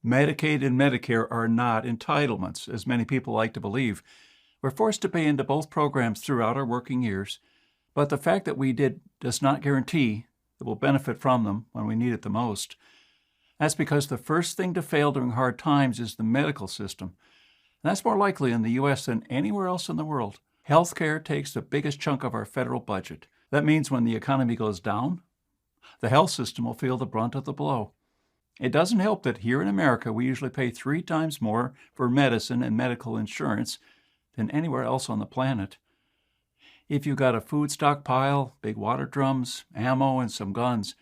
Medicaid and Medicare are not entitlements, as many people like to believe. We're forced to pay into both programs throughout our working years, but the fact that we did does not guarantee that we'll benefit from them when we need it the most. That's because the first thing to fail during hard times is the medical system. And that's more likely in the U.S. than anywhere else in the world. Healthcare takes the biggest chunk of our federal budget. That means when the economy goes down, the health system will feel the brunt of the blow. It doesn't help that here in America, we usually pay 3 times more for medicine and medical insurance than anywhere else on the planet. If you've got a food stockpile, big water drums, ammo, and some guns,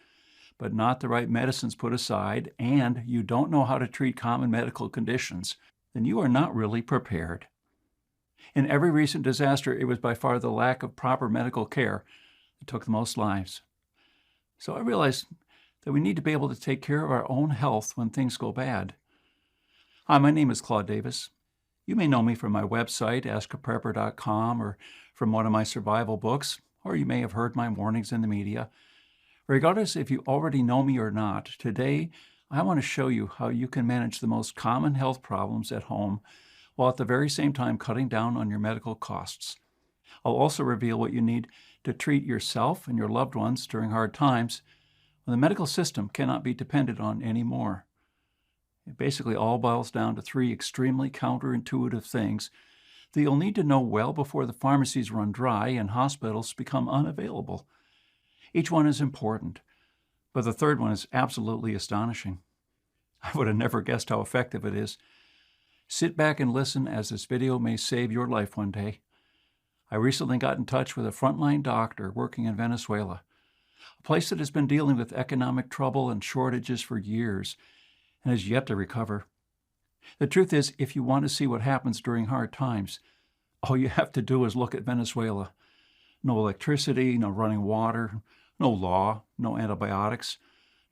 but not the right medicines put aside, and you don't know how to treat common medical conditions, then you are not really prepared. In every recent disaster, it was by far the lack of proper medical care that took the most lives. So I realized that we need to be able to take care of our own health when things go bad. Hi, my name is Claude Davis. You may know me from my website, askaprepper.com, or from one of my survival books, or you may have heard my warnings in the media. Regardless if you already know me or not, today I want to show you how you can manage the most common health problems at home while at the very same time cutting down on your medical costs. I'll also reveal what you need to treat yourself and your loved ones during hard times when the medical system cannot be depended on anymore. It basically all boils down to 3 extremely counterintuitive things that you'll need to know well before the pharmacies run dry and hospitals become unavailable. Each one is important, but the third one is absolutely astonishing. I would have never guessed how effective it is. Sit back and listen, as this video may save your life one day. I recently got in touch with a frontline doctor working in Venezuela, a place that has been dealing with economic trouble and shortages for years and has yet to recover. The truth is, if you want to see what happens during hard times, all you have to do is look at Venezuela. No electricity, no running water, no law, no antibiotics,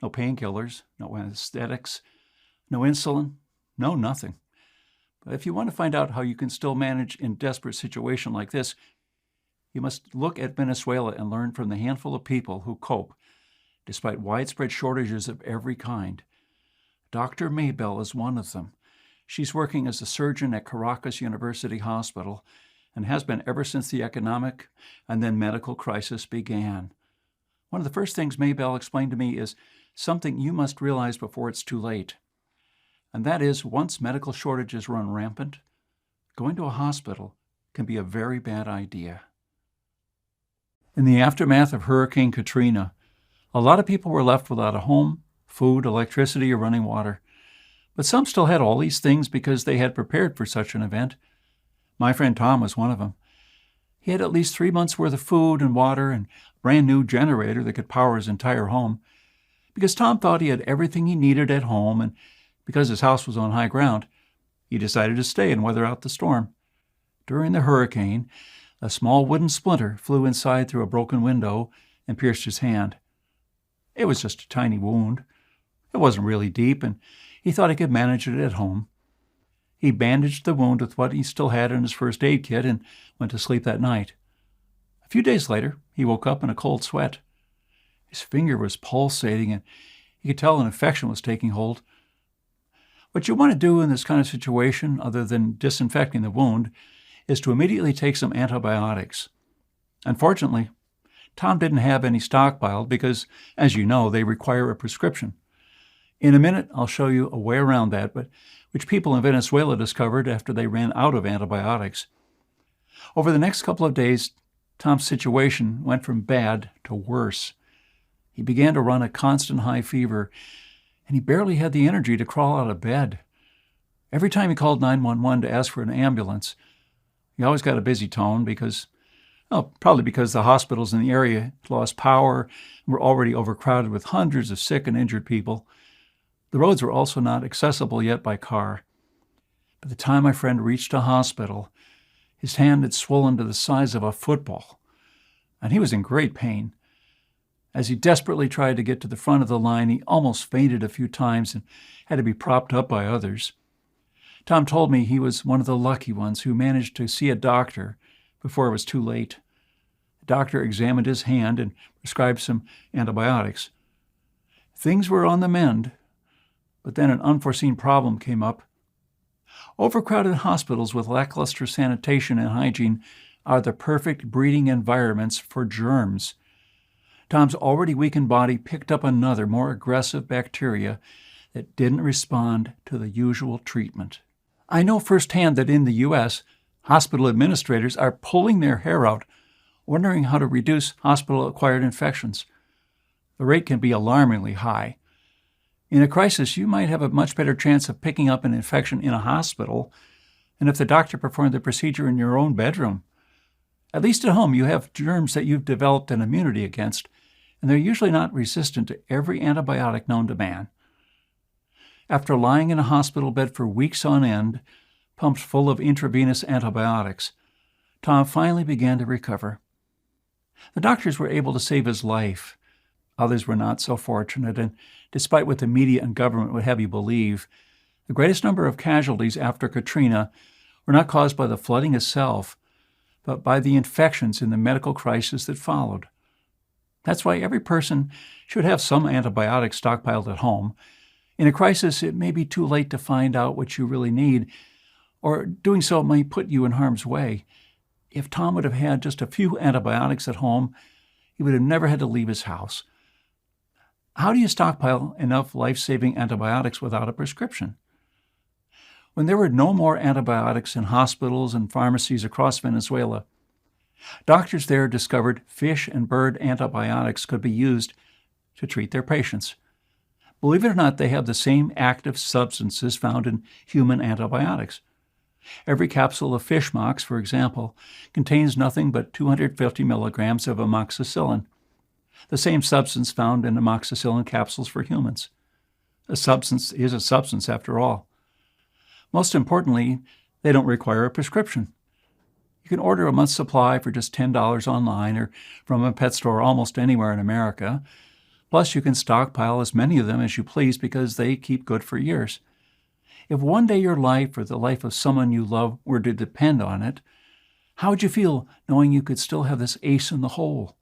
no painkillers, no anesthetics, no insulin, no nothing. But if you want to find out how you can still manage in a desperate situation like this, you must look at Venezuela and learn from the handful of people who cope, despite widespread shortages of every kind. Dr. Maybell is one of them. She's working as a surgeon at Caracas University Hospital and has been ever since the economic and then medical crisis began. One of the first things Maybell explained to me is something you must realize before it's too late. And that is, once medical shortages run rampant, going to a hospital can be a very bad idea. In the aftermath of Hurricane Katrina, a lot of people were left without a home, food, electricity, or running water. But some still had all these things because they had prepared for such an event. My friend Tom was one of them. He had at least 3 months' worth of food and water and a brand new generator that could power his entire home. Because Tom thought he had everything he needed at home, and because his house was on high ground, he decided to stay and weather out the storm. During the hurricane, a small wooden splinter flew inside through a broken window and pierced his hand. It was just a tiny wound. It wasn't really deep, and he thought he could manage it at home. He bandaged the wound with what he still had in his first aid kit and went to sleep that night. A few days later, he woke up in a cold sweat. His finger was pulsating, and he could tell an infection was taking hold. What you want to do in this kind of situation, other than disinfecting the wound, is to immediately take some antibiotics. Unfortunately, Tom didn't have any stockpiled because, as you know, they require a prescription. In a minute, I'll show you a way around that, but which people in Venezuela discovered after they ran out of antibiotics. Over the next couple of days, Tom's situation went from bad to worse. He began to run a constant high fever, and he barely had the energy to crawl out of bed. Every time he called 911 to ask for an ambulance, he always got a busy tone because, probably because the hospitals in the area had lost power and were already overcrowded with hundreds of sick and injured people. The roads were also not accessible yet by car. By the time my friend reached a hospital, his hand had swollen to the size of a football, and he was in great pain. As he desperately tried to get to the front of the line, he almost fainted a few times and had to be propped up by others. Tom told me he was one of the lucky ones who managed to see a doctor before it was too late. The doctor examined his hand and prescribed some antibiotics. Things were on the mend, But then an unforeseen problem came up. Overcrowded hospitals with lackluster sanitation and hygiene are the perfect breeding environments for germs. Tom's already weakened body picked up another, more aggressive bacteria that didn't respond to the usual treatment. I know firsthand that in the U.S., hospital administrators are pulling their hair out, wondering how to reduce hospital-acquired infections. The rate can be alarmingly high. In a crisis, you might have a much better chance of picking up an infection in a hospital than if the doctor performed the procedure in your own bedroom. At least at home, you have germs that you've developed an immunity against, and they're usually not resistant to every antibiotic known to man. After lying in a hospital bed for weeks on end, pumped full of intravenous antibiotics, Tom finally began to recover. The doctors were able to save his life. Others were not so fortunate, and despite what the media and government would have you believe, the greatest number of casualties after Katrina were not caused by the flooding itself, but by the infections in the medical crisis that followed. That's why every person should have some antibiotics stockpiled at home. In a crisis, it may be too late to find out what you really need, or doing so may put you in harm's way. If Tom would have had just a few antibiotics at home, he would have never had to leave his house. How do you stockpile enough life-saving antibiotics without a prescription? When there were no more antibiotics in hospitals and pharmacies across Venezuela, doctors there discovered fish and bird antibiotics could be used to treat their patients. Believe it or not, they have the same active substances found in human antibiotics. Every capsule of fish mox, for example, contains nothing but 250 milligrams of amoxicillin, the same substance found in amoxicillin capsules for humans. A substance is a substance after all. Most importantly, they don't require a prescription. You can order a month's supply for just $10 online or from a pet store almost anywhere in America. Plus, you can stockpile as many of them as you please because they keep good for years. If one day your life or the life of someone you love were to depend on it, how would you feel knowing you could still have this ace in the hole?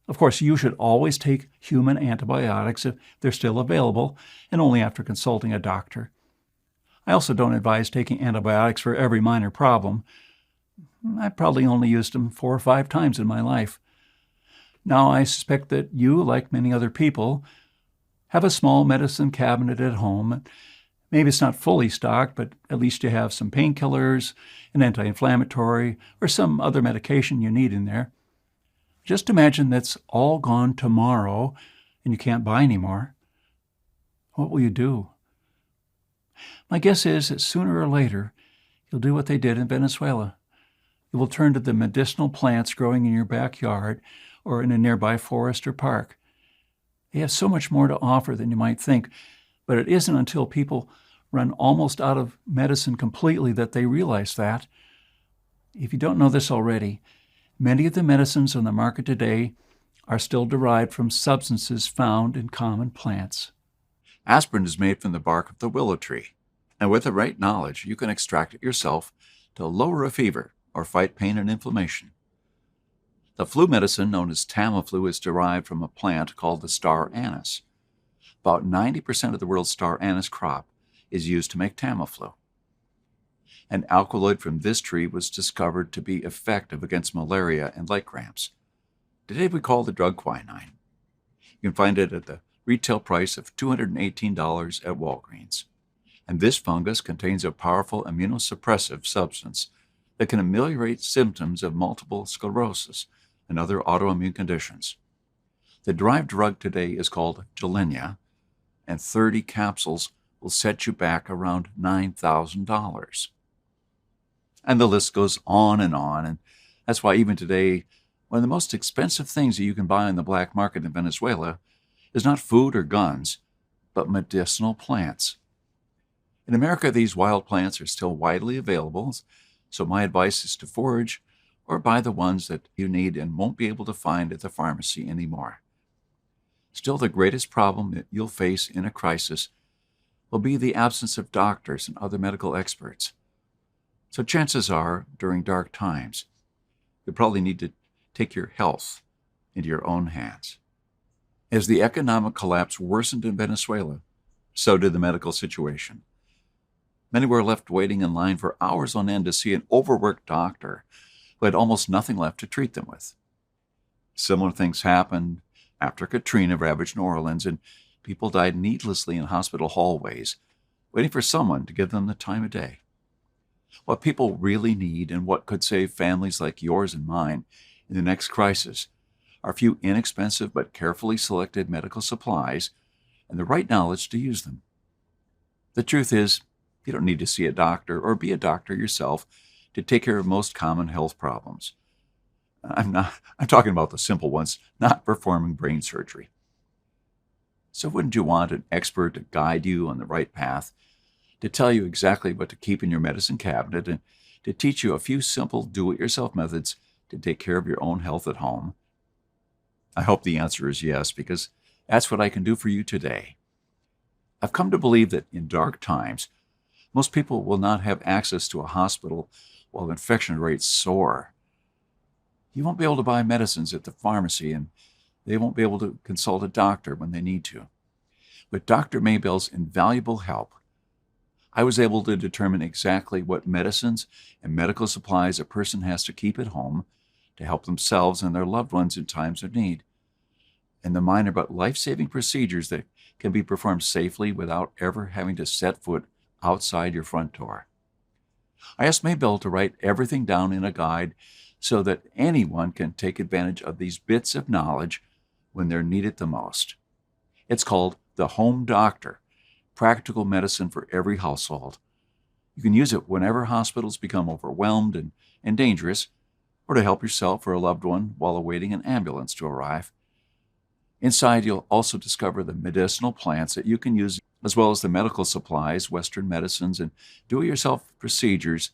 Of course, you should always take human antibiotics if they're still available, and only after consulting a doctor. I also don't advise taking antibiotics for every minor problem. I probably only used them 4 or 5 times in my life. Now, I suspect that you, like many other people, have a small medicine cabinet at home. Maybe it's not fully stocked, but at least you have some painkillers, an anti-inflammatory, or some other medication you need in there. Just imagine that's all gone tomorrow and you can't buy any more. What will you do? My guess is that sooner or later, you'll do what they did in Venezuela. You will turn to the medicinal plants growing in your backyard or in a nearby forest or park. They have so much more to offer than you might think, but it isn't until people run almost out of medicine completely that they realize that. If you don't know this already, many of the medicines on the market today are still derived from substances found in common plants. Aspirin is made from the bark of the willow tree, and with the right knowledge, you can extract it yourself to lower a fever or fight pain and inflammation. The flu medicine known as Tamiflu is derived from a plant called the star anise. About 90% of the world's star anise crop is used to make Tamiflu. An alkaloid from this tree was discovered to be effective against malaria and leg cramps. Today we call the drug quinine. You can find it at the retail price of $218 at Walgreens. And this fungus contains a powerful immunosuppressive substance that can ameliorate symptoms of multiple sclerosis and other autoimmune conditions. The derived drug today is called Gilenya, and 30 capsules will set you back around $9,000. And the list goes on, and that's why even today, one of the most expensive things that you can buy on the black market in Venezuela is not food or guns, but medicinal plants. In America, these wild plants are still widely available, so my advice is to forage or buy the ones that you need and won't be able to find at the pharmacy anymore. Still, the greatest problem that you'll face in a crisis will be the absence of doctors and other medical experts. So chances are, during dark times, you'll probably need to take your health into your own hands. As the economic collapse worsened in Venezuela, So did the medical situation. Many were left waiting in line for hours on end to see an overworked doctor who had almost nothing left to treat them with. Similar things happened after Katrina ravaged New Orleans, and people died needlessly in hospital hallways, waiting for someone to give them the time of day. What people really need and what could save families like yours and mine in the next crisis are a few inexpensive but carefully selected medical supplies and the right knowledge to use them. The truth is, you don't need to see a doctor or be a doctor yourself to take care of most common health problems. I'm talking about the simple ones, not performing brain surgery. So wouldn't you want an expert to guide you on the right path, to tell you exactly what to keep in your medicine cabinet, and to teach you a few simple do-it-yourself methods to take care of your own health at home? I hope the answer is yes, because that's what I can do for you today. I've come to believe that in dark times, most people will not have access to a hospital while infection rates soar. You won't be able to buy medicines at the pharmacy, and they won't be able to consult a doctor when they need to. With Dr. Maybell's invaluable help, I was able to determine exactly what medicines and medical supplies a person has to keep at home to help themselves and their loved ones in times of need, and the minor but life-saving procedures that can be performed safely without ever having to set foot outside your front door. I asked Maybell to write everything down in a guide so that anyone can take advantage of these bits of knowledge when they're needed the most. It's called the Home Doctor, Practical Medicine for Every Household. You can use it whenever hospitals become overwhelmed and dangerous, or to help yourself or a loved one while awaiting an ambulance to arrive. Inside, you'll also discover the medicinal plants that you can use, as well as the medical supplies, Western medicines, and do-it-yourself procedures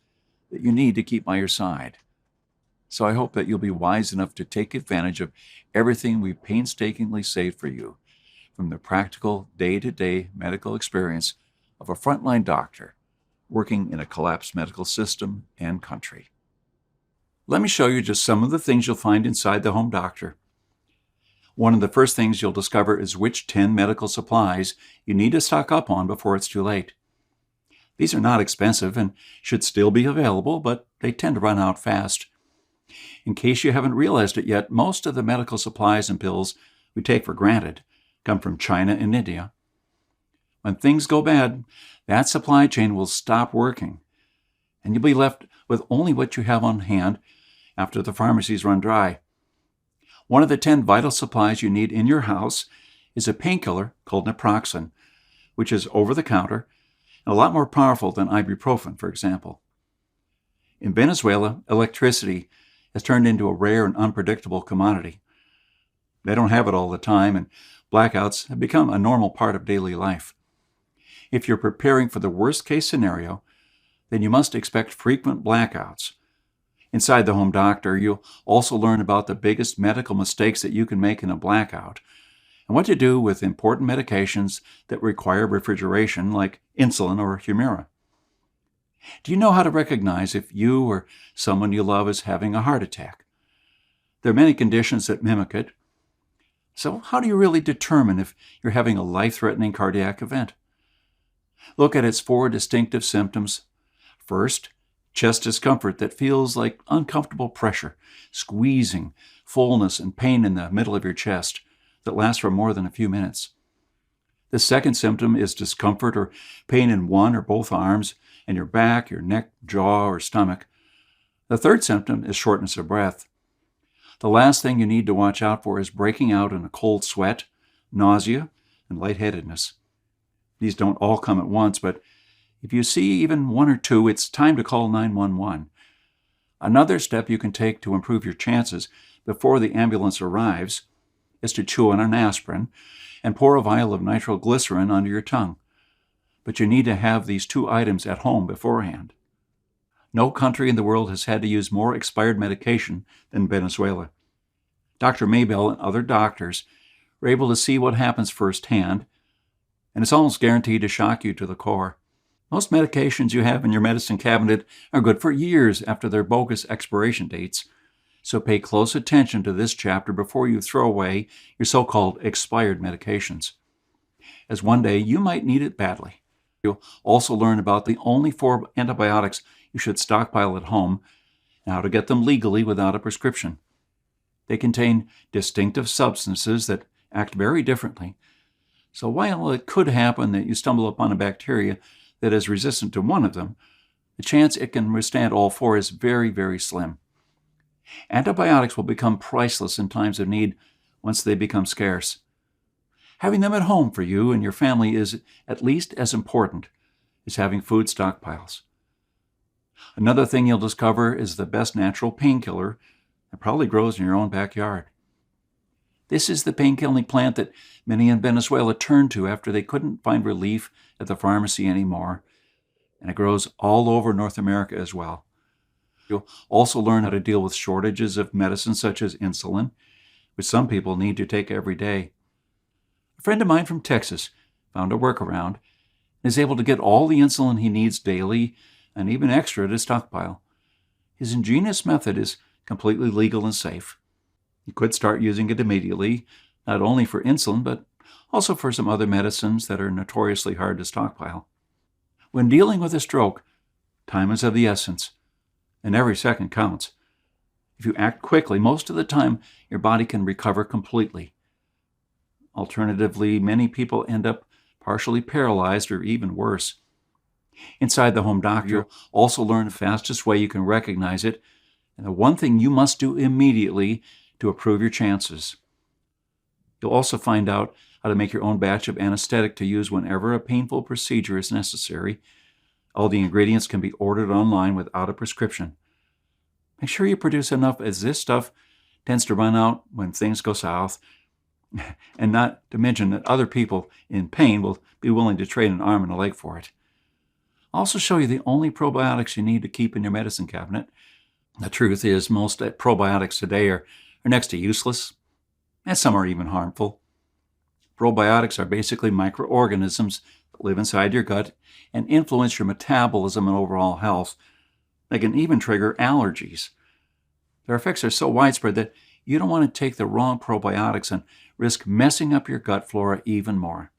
that you need to keep by your side. So I hope that you'll be wise enough to take advantage of everything we painstakingly saved for you, from the practical, day-to-day medical experience of a frontline doctor working in a collapsed medical system and country. Let me show you just some of the things you'll find inside the Home Doctor. One of the first things you'll discover is which 10 medical supplies you need to stock up on before it's too late. These are not expensive and should still be available, but they tend to run out fast. In case you haven't realized it yet, most of the medical supplies and pills we take for granted come from China and India. When things go bad, that supply chain will stop working, and you'll be left with only what you have on hand after the pharmacies run dry. One of the 10 vital supplies you need in your house is a painkiller called naproxen, which is over-the-counter and a lot more powerful than ibuprofen, for example. In Venezuela, electricity has turned into a rare and unpredictable commodity. They don't have it all the time, and blackouts have become a normal part of daily life. If you're preparing for the worst-case scenario, then you must expect frequent blackouts. Inside the Home Doctor, you'll also learn about the biggest medical mistakes that you can make in a blackout, and what to do with important medications that require refrigeration, like insulin or Humira. Do you know how to recognize if you or someone you love is having a heart attack? There are many conditions that mimic it. So how do you really determine if you're having a life-threatening cardiac event? Look at its 4 distinctive symptoms. First, chest discomfort that feels like uncomfortable pressure, squeezing, fullness, and pain in the middle of your chest that lasts for more than a few minutes. The second symptom is discomfort or pain in one or both arms and your back, your neck, jaw, or stomach. The third symptom is shortness of breath. The last thing you need to watch out for is breaking out in a cold sweat, nausea, and lightheadedness. These don't all come at once, but if you see even one or two, it's time to call 911. Another step you can take to improve your chances before the ambulance arrives is to chew on an aspirin and pour a vial of nitroglycerin under your tongue. But you need to have these 2 items at home beforehand. No country in the world has had to use more expired medication than Venezuela. Dr. Maybell and other doctors were able to see what happens firsthand, and it's almost guaranteed to shock you to the core. Most medications you have in your medicine cabinet are good for years after their bogus expiration dates, so pay close attention to this chapter before you throw away your so-called expired medications. as one day you might need it badly. You'll also learn about the only 4 antibiotics you should stockpile at home and how to get them legally without a prescription. They contain distinctive substances that act very differently. So while it could happen that you stumble upon a bacteria that is resistant to one of them, the chance it can withstand all 4 is very, very slim. Antibiotics will become priceless in times of need once they become scarce. Having them at home for you and your family is at least as important as having food stockpiles. Another thing you'll discover is the best natural painkiller that probably grows in your own backyard. This is the painkilling plant that many in Venezuela turned to after they couldn't find relief at the pharmacy anymore, and it grows all over North America as well. You'll also learn how to deal with shortages of medicines such as insulin, which some people need to take every day. A friend of mine from Texas found a workaround and is able to get all the insulin he needs daily and even extra to stockpile. His ingenious method is completely legal and safe. You could start using it immediately, not only for insulin, but also for some other medicines that are notoriously hard to stockpile. When dealing with a stroke, time is of the essence, and every second counts. If you act quickly, most of the time your body can recover completely. Alternatively, many people end up partially paralyzed or even worse. Inside the Home Doctor, you'll also learn the fastest way you can recognize it, and the one thing you must do immediately to improve your chances. You'll also find out how to make your own batch of anesthetic to use whenever a painful procedure is necessary. All the ingredients can be ordered online without a prescription. Make sure you produce enough, as this stuff tends to run out when things go south, and not to mention that other people in pain will be willing to trade an arm and a leg for it. I'll also show you the only probiotics you need to keep in your medicine cabinet. The truth is, most probiotics today are next to useless, and some are even harmful. Probiotics are basically microorganisms that live inside your gut and influence your metabolism and overall health. They can even trigger allergies. Their effects are so widespread that you don't want to take the wrong probiotics and risk messing up your gut flora even more.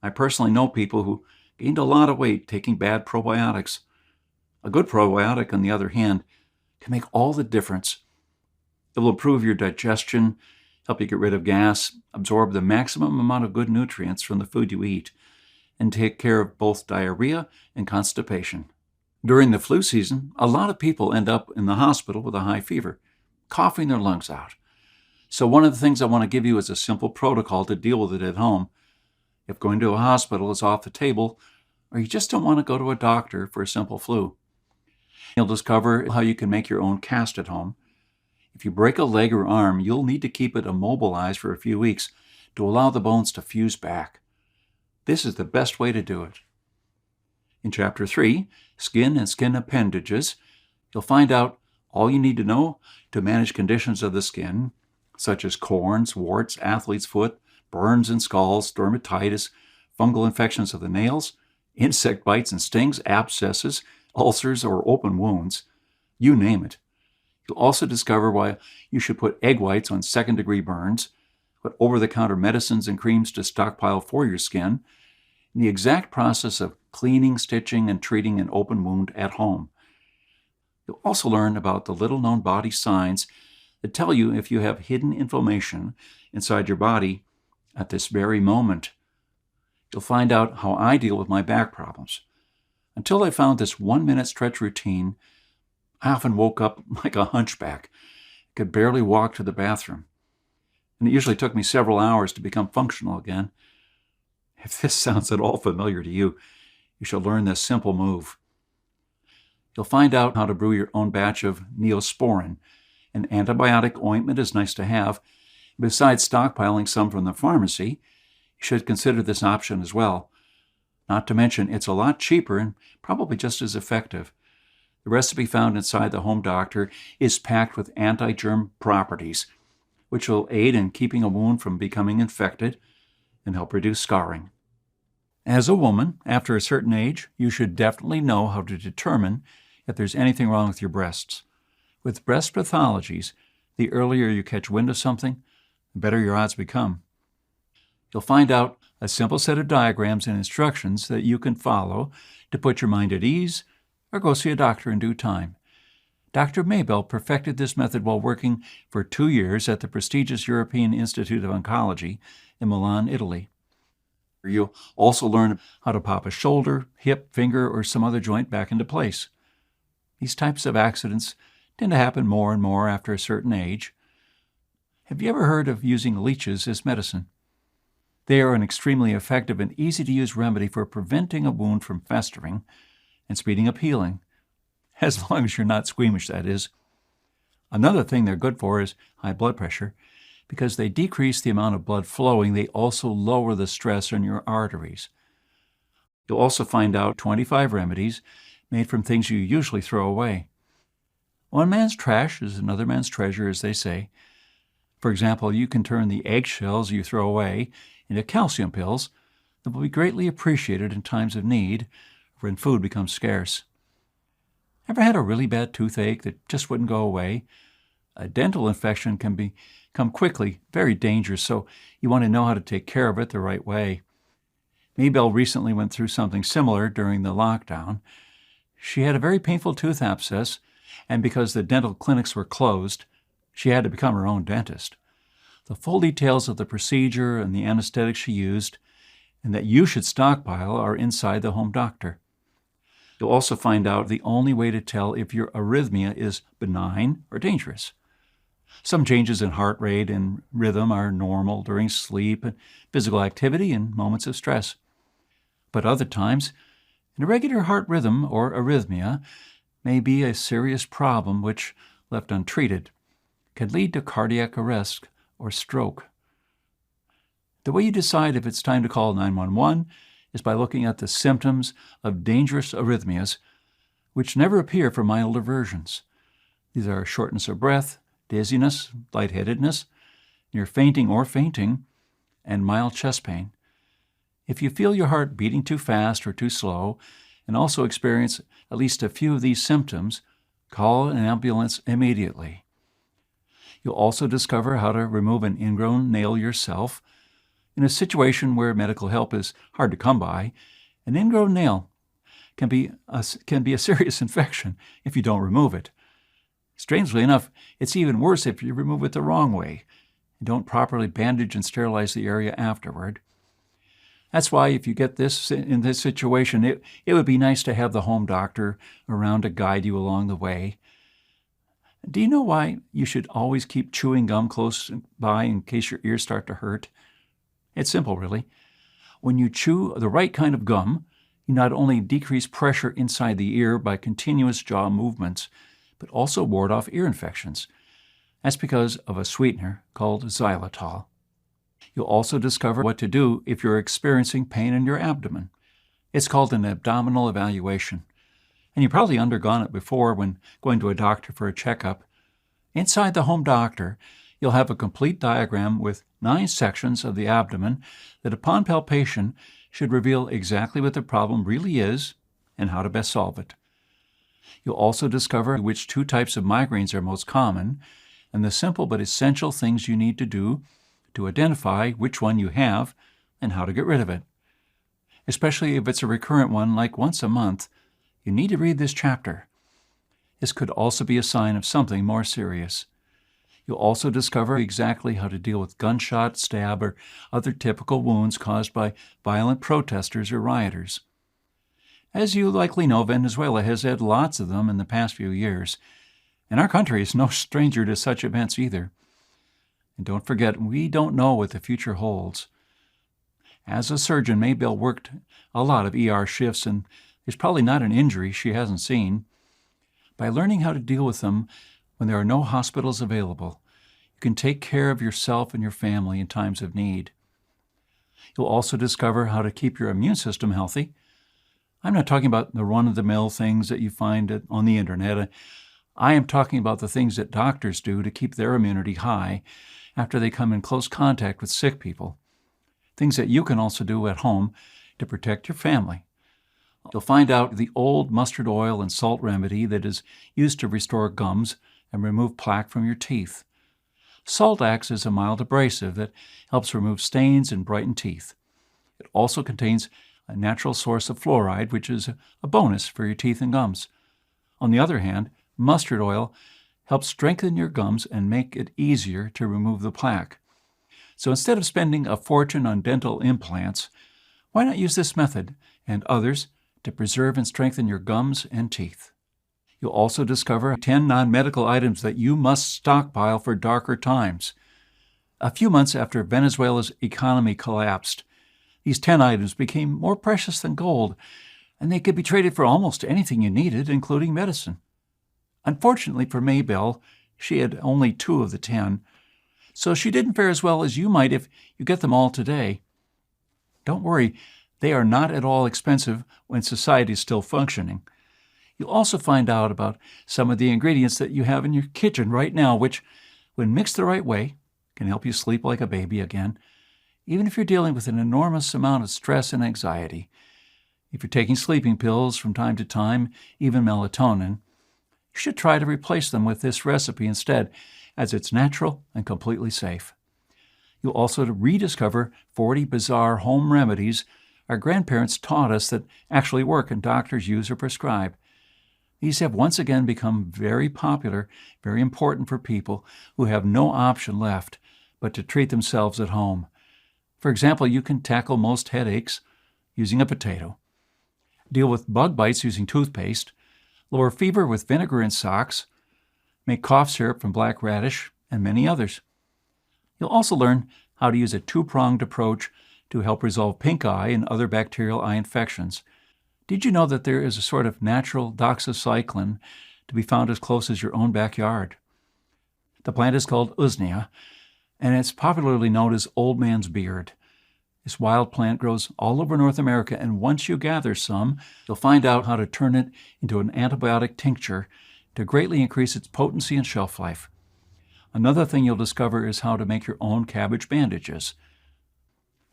I personally know people who gained a lot of weight taking bad probiotics. A good probiotic, on the other hand, can make all the difference. It will improve your digestion, help you get rid of gas, absorb the maximum amount of good nutrients from the food you eat, and take care of both diarrhea and constipation. During the flu season, a lot of people end up in the hospital with a high fever, coughing their lungs out. So one of the things I want to give you is a simple protocol to deal with it at home. If going to a hospital is off the table, or you just don't want to go to a doctor for a simple flu, you'll discover how you can make your own cast at home. If you break a leg or arm, you'll need to keep it immobilized for a few weeks to allow the bones to fuse back. This is the best way to do it. In Chapter 3, Skin and Skin Appendages, you'll find out all you need to know to manage conditions of the skin, such as corns, warts, athlete's foot, burns and scalds, dermatitis, fungal infections of the nails, insect bites and stings, abscesses, ulcers, or open wounds. You name it. You'll also discover why you should put egg whites on second-degree burns, what over-the-counter medicines and creams to stockpile for your skin, and the exact process of cleaning, stitching, and treating an open wound at home. You'll also learn about the little-known body signs that tell you if you have hidden inflammation inside your body at this very moment. You'll find out how I deal with my back problems. Until I found this 1-minute stretch routine, I often woke up like a hunchback, could barely walk to the bathroom, and it usually took me several hours to become functional again. If this sounds at all familiar to you, you should learn this simple move. You'll find out how to brew your own batch of Neosporin. An antibiotic ointment is nice to have. Besides stockpiling some from the pharmacy, you should consider this option as well. Not to mention, it's a lot cheaper and probably just as effective. The recipe found inside the Home Doctor is packed with anti-germ properties, which will aid in keeping a wound from becoming infected and help reduce scarring. As a woman, after a certain age, you should definitely know how to determine if there's anything wrong with your breasts. With breast pathologies, the earlier you catch wind of something, the better your odds become. You'll find out a simple set of diagrams and instructions that you can follow to put your mind at ease or go see a doctor in due time. Dr. Maybell perfected this method while working for 2 years at the prestigious European Institute of Oncology in Milan, Italy. You'll also learn how to pop a shoulder, hip, finger, or some other joint back into place. These types of accidents tend to happen more and more after a certain age. Have you ever heard of using leeches as medicine? They are an extremely effective and easy-to-use remedy for preventing a wound from festering and speeding up healing, as long as you're not squeamish, that is. Another thing they're good for is high blood pressure. Because they decrease the amount of blood flowing, they also lower the stress on your arteries. You'll also find out 25 remedies made from things you usually throw away. One man's trash is another man's treasure, as they say. For example, you can turn the eggshells you throw away into calcium pills that will be greatly appreciated in times of need or when food becomes scarce. Ever had a really bad toothache that just wouldn't go away? A dental infection can become quickly very dangerous, so you want to know how to take care of it the right way. Maybell recently went through something similar during the lockdown. She had a very painful tooth abscess, and because the dental clinics were closed, she had to become her own dentist. The full details of the procedure and the anesthetic she used, and that you should stockpile, are inside the Home Doctor. You'll also find out the only way to tell if your arrhythmia is benign or dangerous. Some changes in heart rate and rhythm are normal during sleep and physical activity and moments of stress. But other times, an irregular heart rhythm or arrhythmia may be a serious problem which, left untreated, can lead to cardiac arrest or stroke. The way you decide if it's time to call 911 is by looking at the symptoms of dangerous arrhythmias, which never appear for milder versions. These are shortness of breath, dizziness, lightheadedness, near fainting or fainting, and mild chest pain. If you feel your heart beating too fast or too slow, and also experience at least a few of these symptoms, call an ambulance immediately. You'll also discover how to remove an ingrown nail yourself. In a situation where medical help is hard to come by, an ingrown nail can be a serious infection if you don't remove it. Strangely enough, it's even worse if you remove it the wrong way and don't properly bandage and sterilize the area afterward. That's why if you get in this situation, it would be nice to have the home doctor around to guide you along the way. Do you know why you should always keep chewing gum close by in case your ears start to hurt? It's simple, really. When you chew the right kind of gum, you not only decrease pressure inside the ear by continuous jaw movements, but also ward off ear infections. That's because of a sweetener called xylitol. You'll also discover what to do if you're experiencing pain in your abdomen. It's called an abdominal evaluation, and you've probably undergone it before when going to a doctor for a checkup. Inside the Home Doctor, you'll have a complete diagram with 9 sections of the abdomen that upon palpation should reveal exactly what the problem really is and how to best solve it. You'll also discover which 2 types of migraines are most common and the simple but essential things you need to do to identify which one you have and how to get rid of it. Especially if it's a recurrent one like once a month, you need to read this chapter. This could also be a sign of something more serious. You'll also discover exactly how to deal with gunshot, stab, or other typical wounds caused by violent protesters or rioters. As you likely know, Venezuela has had lots of them in the past few years, and our country is no stranger to such events either. And don't forget, we don't know what the future holds. As a surgeon, Maybell worked a lot of ER shifts, and there's probably not an injury she hasn't seen. By learning how to deal with them when there are no hospitals available, you can take care of yourself and your family in times of need. You'll also discover how to keep your immune system healthy. I'm not talking about the run-of-the-mill things that you find on the internet. I am talking about the things that doctors do to keep their immunity high after they come in close contact with sick people. Things that you can also do at home to protect your family. You'll find out the old mustard oil and salt remedy that is used to restore gums and remove plaque from your teeth. Salt acts as a mild abrasive that helps remove stains and brighten teeth. It also contains a natural source of fluoride, which is a bonus for your teeth and gums. On the other hand, mustard oil helps strengthen your gums and make it easier to remove the plaque. So instead of spending a fortune on dental implants, why not use this method and others to preserve and strengthen your gums and teeth? You'll also discover 10 non-medical items that you must stockpile for darker times. A few months after Venezuela's economy collapsed, these 10 items became more precious than gold, and they could be traded for almost anything you needed, including medicine. Unfortunately for Maybell, she had only 2 of the 10, so she didn't fare as well as you might if you get them all today. Don't worry, they are not at all expensive when society is still functioning. You'll also find out about some of the ingredients that you have in your kitchen right now, which, when mixed the right way, can help you sleep like a baby again, even if you're dealing with an enormous amount of stress and anxiety. If you're taking sleeping pills from time to time, even melatonin, you should try to replace them with this recipe instead, as it's natural and completely safe. You'll also rediscover 40 bizarre home remedies our grandparents taught us that actually work and doctors use or prescribe. These have once again become very popular, very important for people who have no option left but to treat themselves at home. For example, you can tackle most headaches using a potato, deal with bug bites using toothpaste, lower fever with vinegar and socks, make cough syrup from black radish, and many others. You'll also learn how to use a 2-pronged approach to help resolve pink eye and other bacterial eye infections. Did you know that there is a sort of natural doxycycline to be found as close as your own backyard? The plant is called usnea, and it's popularly known as old man's beard. This wild plant grows all over North America, and once you gather some, you'll find out how to turn it into an antibiotic tincture to greatly increase its potency and shelf life. Another thing you'll discover is how to make your own cabbage bandages.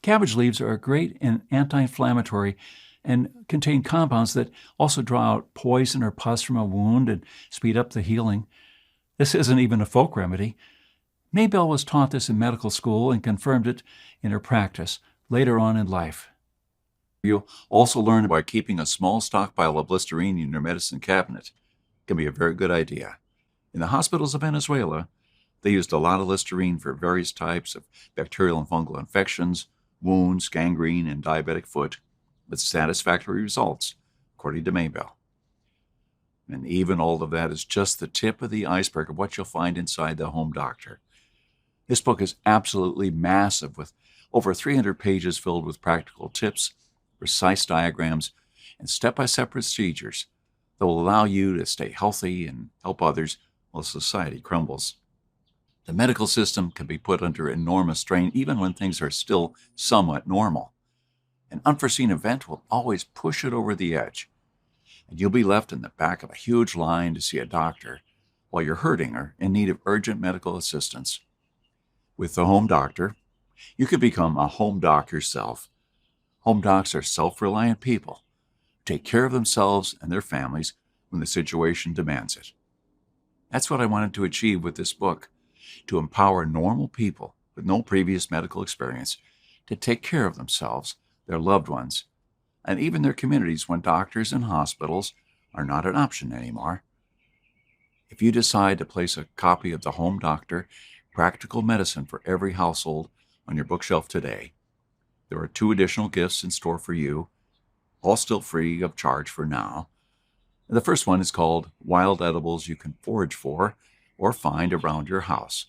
Cabbage leaves are great and anti-inflammatory and contain compounds that also draw out poison or pus from a wound and speed up the healing. This isn't even a folk remedy. Maybell was taught this in medical school and confirmed it in her practice later on in life. You'll also learn why keeping a small stockpile of Listerine in your medicine cabinet can be a very good idea. In the hospitals of Venezuela, they used a lot of Listerine for various types of bacterial and fungal infections, wounds, gangrene, and diabetic foot, with satisfactory results, according to Maybell. And even all of that is just the tip of the iceberg of what you'll find inside the Home Doctor. This book is absolutely massive, with over 300 pages filled with practical tips, precise diagrams, and step-by-step procedures that will allow you to stay healthy and help others while society crumbles. The medical system can be put under enormous strain even when things are still somewhat normal. An unforeseen event will always push it over the edge, and you'll be left in the back of a huge line to see a doctor while you're hurting or in need of urgent medical assistance. With the Home Doctor, you can become a home doc yourself. Home docs are self-reliant people who take care of themselves and their families when the situation demands it. That's what I wanted to achieve with this book, to empower normal people with no previous medical experience to take care of themselves, their loved ones, and even their communities when doctors and hospitals are not an option anymore. If you decide to place a copy of the Home Doctor, Practical Medicine for Every Household on your bookshelf today, there are 2 additional gifts in store for you, all still free of charge for now. The first one is called Wild Edibles You Can Forage For or Find Around Your House.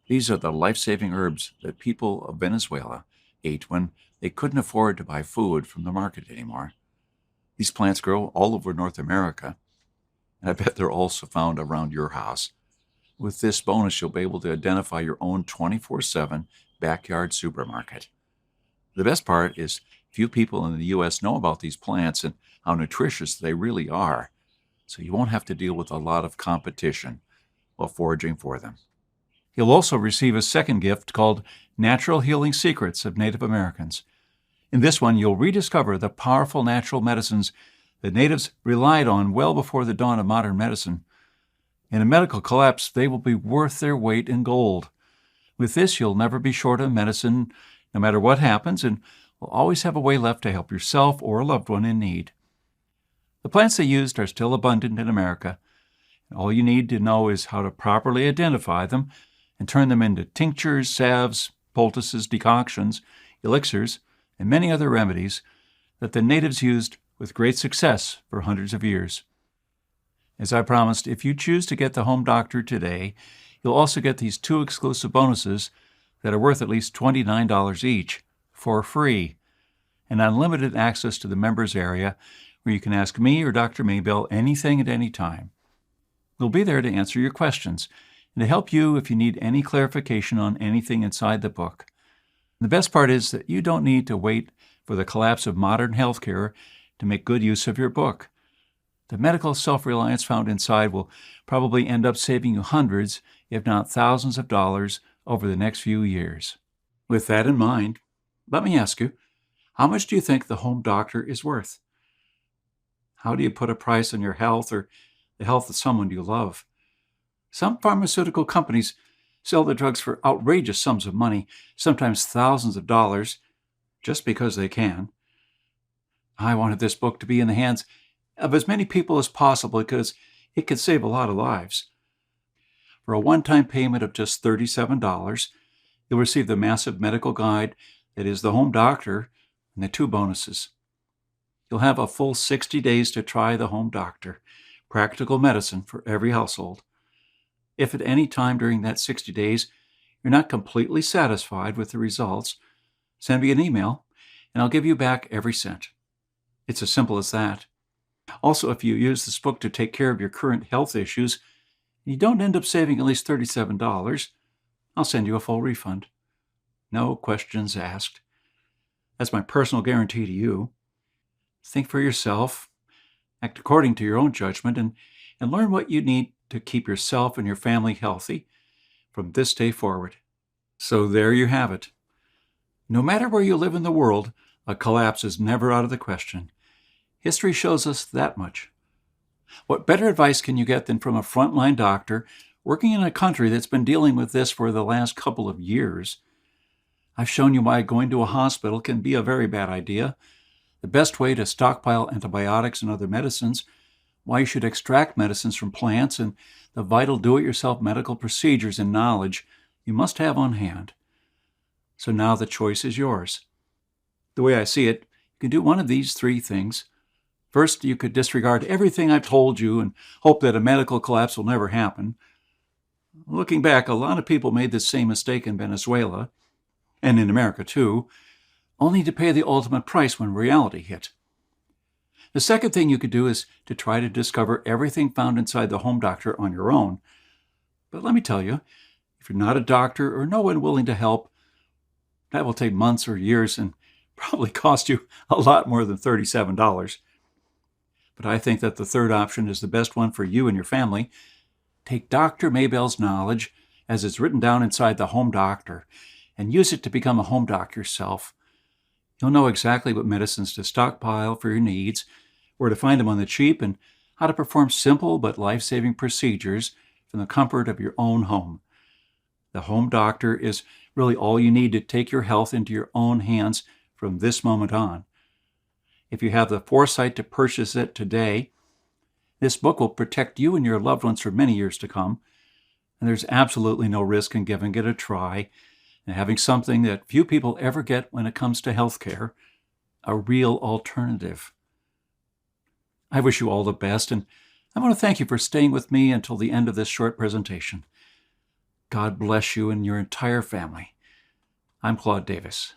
These are the life-saving herbs that people of Venezuela ate when they couldn't afford to buy food from the market anymore. These plants grow all over North America, and I bet they're also found around your house. With this bonus, you'll be able to identify your own 24/7 backyard supermarket. The best part is few people in the U.S. know about these plants and how nutritious they really are, so you won't have to deal with a lot of competition while foraging for them. You'll also receive a second gift called Natural Healing Secrets of Native Americans. In this one, you'll rediscover the powerful natural medicines that natives relied on well before the dawn of modern medicine. In a medical collapse, they will be worth their weight in gold. With this, you'll never be short of medicine, no matter what happens, and will always have a way left to help yourself or a loved one in need. The plants they used are still abundant in America. All you need to know is how to properly identify them and turn them into tinctures, salves, poultices, decoctions, elixirs, and many other remedies that the natives used with great success for hundreds of years. As I promised, if you choose to get the Home Doctor today, you'll also get these 2 exclusive bonuses that are worth at least $29 each for free, and unlimited access to the members area where you can ask me or Dr. Maybell anything at any time. We'll be there to answer your questions and to help you if you need any clarification on anything inside the book. And the best part is that you don't need to wait for the collapse of modern healthcare to make good use of your book. The medical self-reliance found inside will probably end up saving you hundreds, if not thousands of dollars over the next few years. With that in mind, let me ask you, how much do you think the Home Doctor is worth? How do you put a price on your health or the health of someone you love? Some pharmaceutical companies sell the drugs for outrageous sums of money, sometimes thousands of dollars, just because they can. I wanted this book to be in the hands of as many people as possible because it could save a lot of lives. For a one-time payment of just $37, you'll receive the massive medical guide that is the Home Doctor and the 2 bonuses. You'll have a full 60 days to try the Home Doctor, practical medicine for every household. If at any time during that 60 days you're not completely satisfied with the results, send me an email and I'll give you back every cent. It's as simple as that. Also, if you use this book to take care of your current health issues and you don't end up saving at least $37, I'll send you a full refund. No questions asked. That's my personal guarantee to you. Think for yourself, act according to your own judgment, and learn what you need to keep yourself and your family healthy from this day forward. So there you have it. No matter where you live in the world, a collapse is never out of the question. History shows us that much. What better advice can you get than from a frontline doctor working in a country that's been dealing with this for the last couple of years? I've shown you why going to a hospital can be a very bad idea, the best way to stockpile antibiotics and other medicines, why you should extract medicines from plants, and the vital do-it-yourself medical procedures and knowledge you must have on hand. So now the choice is yours. The way I see it, you can do one of these 3 things. First, you could disregard everything I've told you and hope that a medical collapse will never happen. Looking back, a lot of people made this same mistake in Venezuela, and in America too, only to pay the ultimate price when reality hit. The second thing you could do is to try to discover everything found inside the Home Doctor on your own. But let me tell you, if you're not a doctor or no one willing to help, that will take months or years and probably cost you a lot more than $37. But I think that the third option is the best one for you and your family. Take Dr. Maybell's knowledge, as it's written down inside the Home Doctor, and use it to become a home doc yourself. You'll know exactly what medicines to stockpile for your needs, where to find them on the cheap, and how to perform simple but life-saving procedures from the comfort of your own home. The Home Doctor is really all you need to take your health into your own hands from this moment on. If you have the foresight to purchase it today, this book will protect you and your loved ones for many years to come, and there's absolutely no risk in giving it a try and having something that few people ever get when it comes to healthcare, a real alternative. I wish you all the best, and I want to thank you for staying with me until the end of this short presentation. God bless you and your entire family. I'm Claude Davis.